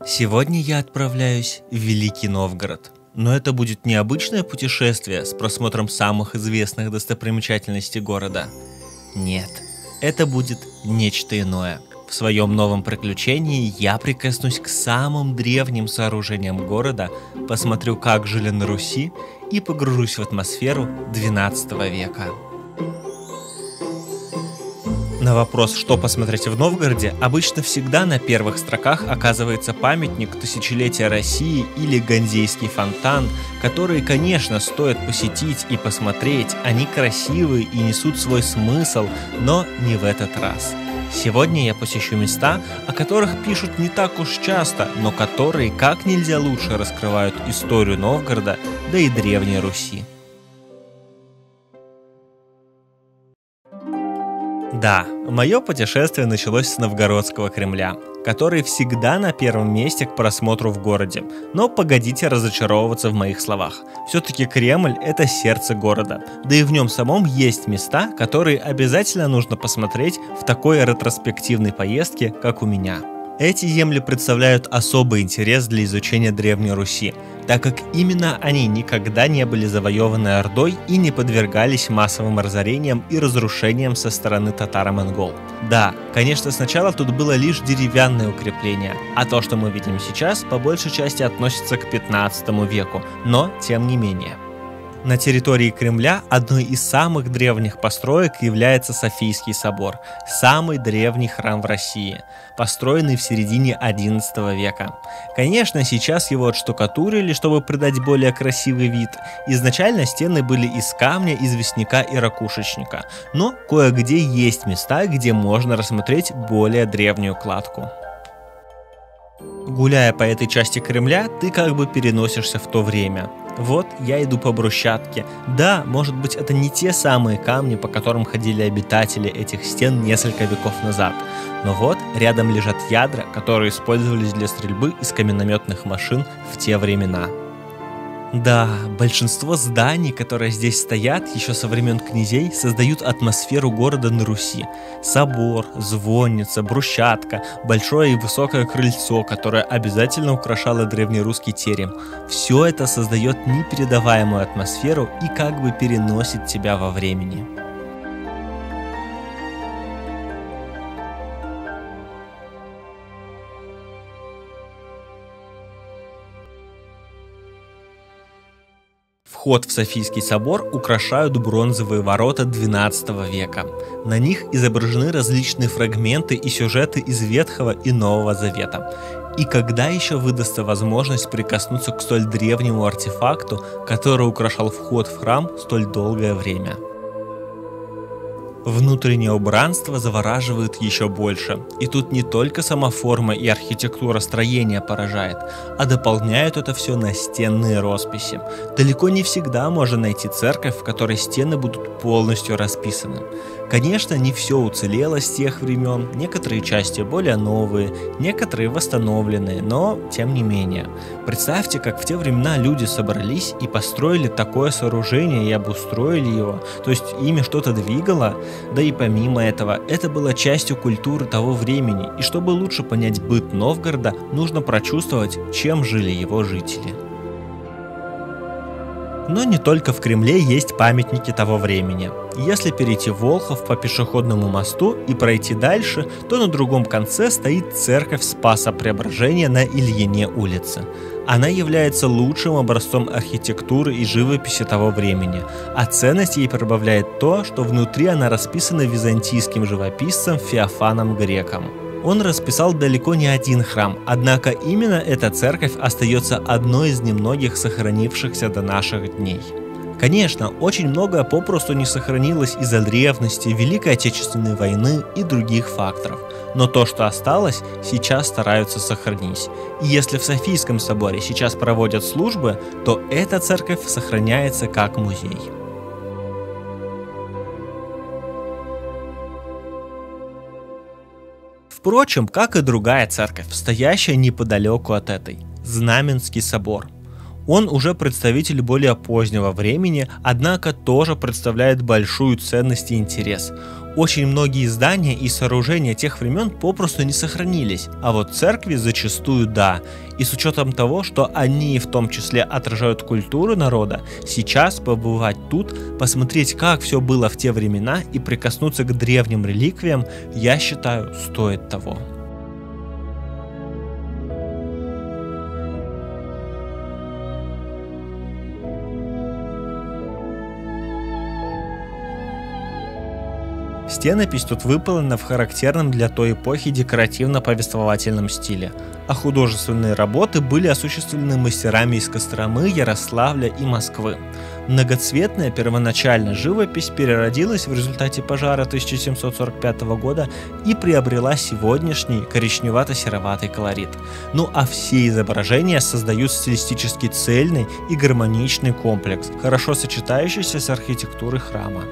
Сегодня я отправляюсь в Великий Новгород. Но это будет не обычное путешествие с просмотром самых известных достопримечательностей города. Нет, это будет нечто иное. В своем новом приключении я прикоснусь к самым древним сооружениям города, посмотрю, как жили на Руси, и погружусь в атмосферу XII века. На вопрос, что посмотреть в Новгороде, обычно всегда на первых строках оказывается памятник тысячелетия России или Ганзейский фонтан, которые, конечно, стоит посетить и посмотреть, они красивые и несут свой смысл, но не в этот раз. Сегодня я посещу места, о которых пишут не так уж часто, но которые как нельзя лучше раскрывают историю Новгорода, да и Древней Руси. Да, мое путешествие началось с Новгородского Кремля, который всегда на первом месте к просмотру в городе. Но погодите разочаровываться в моих словах. Все-таки Кремль – это сердце города, да и в нем самом есть места, которые обязательно нужно посмотреть в такой ретроспективной поездке, как у меня. Эти земли представляют особый интерес для изучения Древней Руси, так как именно они никогда не были завоеваны Ордой и не подвергались массовым разорениям и разрушениям со стороны татаро-монгол. Да, конечно, сначала тут было лишь деревянное укрепление, а то, что мы видим сейчас, по большей части относится к 15 веку, но тем не менее. На территории Кремля одной из самых древних построек является Софийский собор, самый древний храм в России, построенный в середине XI века. Конечно, сейчас его отштукатурили, чтобы придать более красивый вид. Изначально стены были из камня, известняка и ракушечника, но кое-где есть места, где можно рассмотреть более древнюю кладку. Гуляя по этой части Кремля, ты как бы переносишься в то время. Вот я иду по брусчатке. Да, может быть, это не те самые камни, по которым ходили обитатели этих стен несколько веков назад. Но вот рядом лежат ядра, которые использовались для стрельбы из каменнометных машин в те времена. Да, большинство зданий, которые здесь стоят еще со времен князей, создают атмосферу города на Руси. Собор, звонница, брусчатка, большое и высокое крыльцо, которое обязательно украшало древнерусский терем. Все это создает непередаваемую атмосферу и как бы переносит тебя во времени. Вход в Софийский собор украшают бронзовые ворота XII века. На них изображены различные фрагменты и сюжеты из Ветхого и Нового Завета. И когда еще выдастся возможность прикоснуться к столь древнему артефакту, который украшал вход в храм столь долгое время? Внутреннее убранство завораживает еще больше, и тут не только сама форма и архитектура строения поражает, а дополняют это все настенные росписи. Далеко не всегда можно найти церковь, в которой стены будут полностью расписаны. Конечно, не все уцелело с тех времен, некоторые части более новые, некоторые восстановленные, но тем не менее. Представьте, как в те времена люди собрались и построили такое сооружение и обустроили его, то есть ими что-то двигало. Да и помимо этого, это было частью культуры того времени, и чтобы лучше понять быт Новгорода, нужно прочувствовать, чем жили его жители. Но не только в Кремле есть памятники того времени. Если перейти Волхов по пешеходному мосту и пройти дальше, то на другом конце стоит церковь Спаса Преображения на Ильине улице. Она является лучшим образцом архитектуры и живописи того времени, а ценность ей прибавляет то, что внутри она расписана византийским живописцем Феофаном Греком. Он расписал далеко не один храм, однако именно эта церковь остается одной из немногих сохранившихся до наших дней. Конечно, очень многое попросту не сохранилось из-за древности, Великой Отечественной войны и других факторов, но то, что осталось, сейчас стараются сохранить. И если в Софийском соборе сейчас проводят службы, то эта церковь сохраняется как музей. Впрочем, как и другая церковь, стоящая неподалеку от этой – Знаменский собор. Он уже представитель более позднего времени, однако тоже представляет большую ценность и интерес. Очень многие здания и сооружения тех времен попросту не сохранились, а вот церкви зачастую да. И с учетом того, что они в том числе отражают культуру народа, сейчас побывать тут, посмотреть, как все было в те времена и прикоснуться к древним реликвиям, я считаю, стоит того. Стенопись тут выполнена в характерном для той эпохи декоративно-повествовательном стиле, а художественные работы были осуществлены мастерами из Костромы, Ярославля и Москвы. Многоцветная первоначально живопись переродилась в результате пожара 1745 года и приобрела сегодняшний коричневато-сероватый колорит. Ну а все изображения создают стилистически цельный и гармоничный комплекс, хорошо сочетающийся с архитектурой храма.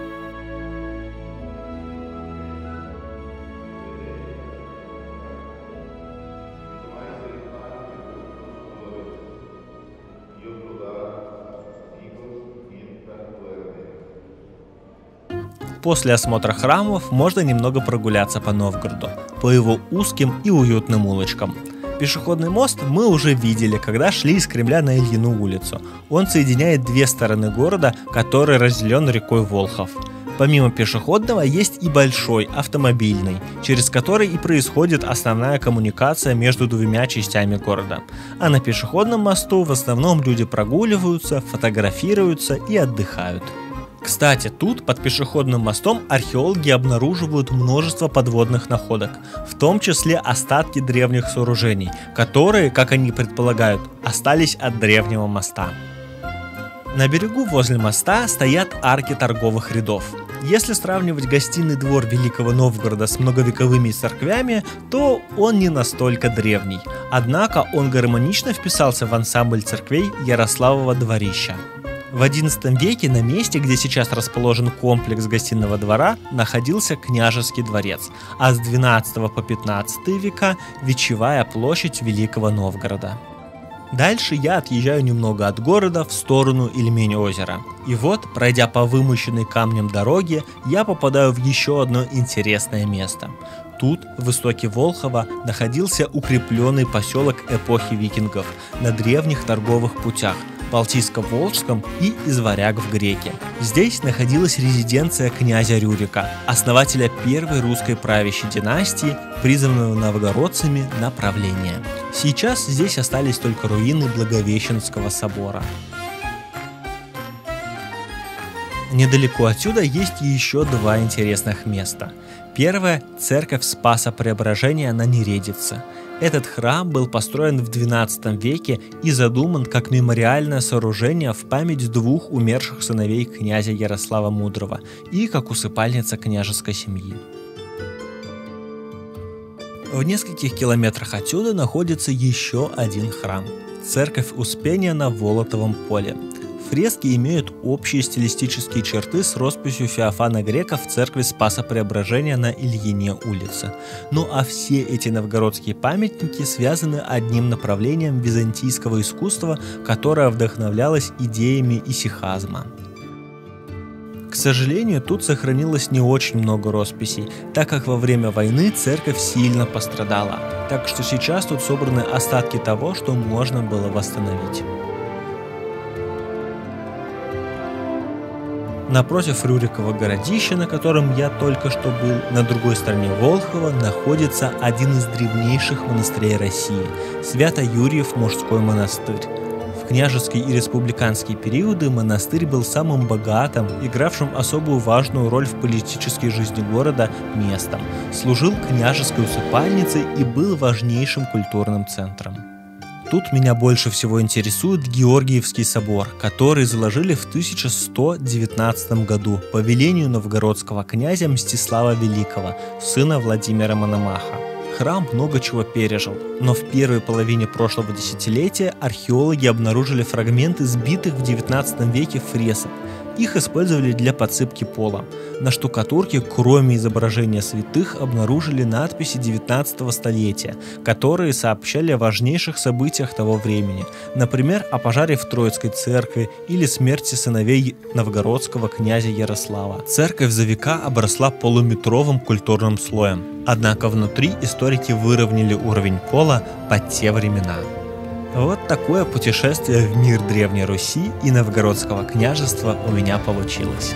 После осмотра храмов можно немного прогуляться по Новгороду, по его узким и уютным улочкам. Пешеходный мост мы уже видели, когда шли из Кремля на Ильину улицу. Он соединяет две стороны города, который разделен рекой Волхов. Помимо пешеходного есть и большой, автомобильный, через который и происходит основная коммуникация между двумя частями города. А на пешеходном мосту в основном люди прогуливаются, фотографируются и отдыхают. Кстати, тут под пешеходным мостом археологи обнаруживают множество подводных находок, в том числе остатки древних сооружений, которые, как они предполагают, остались от древнего моста. На берегу возле моста стоят арки торговых рядов. Если сравнивать гостиный двор Великого Новгорода с многовековыми церквями, то он не настолько древний, однако он гармонично вписался в ансамбль церквей Ярославова дворища. В XI веке на месте, где сейчас расположен комплекс гостиного двора, находился княжеский дворец, а с XII по XV века – Вечевая площадь Великого Новгорода. Дальше я отъезжаю немного от города в сторону Ильмень-озера. И вот, пройдя по вымощенной камнем дороге, я попадаю в еще одно интересное место. Тут, в истоке Волхова, находился укрепленный поселок эпохи викингов на древних торговых путях – Балтийско-Волжском и из Варяг в Греки. Здесь находилась резиденция князя Рюрика, основателя первой русской правящей династии, призванного новгородцами на правление. Сейчас здесь остались только руины Благовещенского собора. Недалеко отсюда есть еще два интересных места. Первое – церковь Спаса Преображения на Нередице. Этот храм был построен в XII веке и задуман как мемориальное сооружение в память двух умерших сыновей князя Ярослава Мудрого и как усыпальница княжеской семьи. В нескольких километрах отсюда находится еще один храм – церковь Успения на Волотовом поле. Фрески имеют общие стилистические черты с росписью Феофана Грека в церкви Спаса Преображения на Ильине улице. Ну а все эти новгородские памятники связаны одним направлением византийского искусства, которое вдохновлялось идеями исихазма. К сожалению, тут сохранилось не очень много росписей, так как во время войны церковь сильно пострадала. Так что сейчас тут собраны остатки того, что можно было восстановить. Напротив Рюрикова городища, на котором я только что был, на другой стороне Волхова, находится один из древнейших монастырей России – Свято-Юрьев мужской монастырь. В княжеские и республиканские периоды монастырь был самым богатым, игравшим особую важную роль в политической жизни города местом, служил княжеской усыпальницей и был важнейшим культурным центром. Тут меня больше всего интересует Георгиевский собор, который заложили в 1119 году по велению новгородского князя Мстислава Великого, сына Владимира Мономаха. Храм много чего пережил, но в первой половине прошлого десятилетия археологи обнаружили фрагменты сбитых в XIX веке фресок. Их использовали для подсыпки пола. На штукатурке, кроме изображения святых, обнаружили надписи 19 столетия, которые сообщали о важнейших событиях того времени, например, о пожаре в Троицкой церкви или смерти сыновей новгородского князя Ярослава. Церковь за века обросла полуметровым культурным слоем, однако внутри историки выровняли уровень пола под те времена. Вот такое путешествие в мир Древней Руси и Новгородского княжества у меня получилось.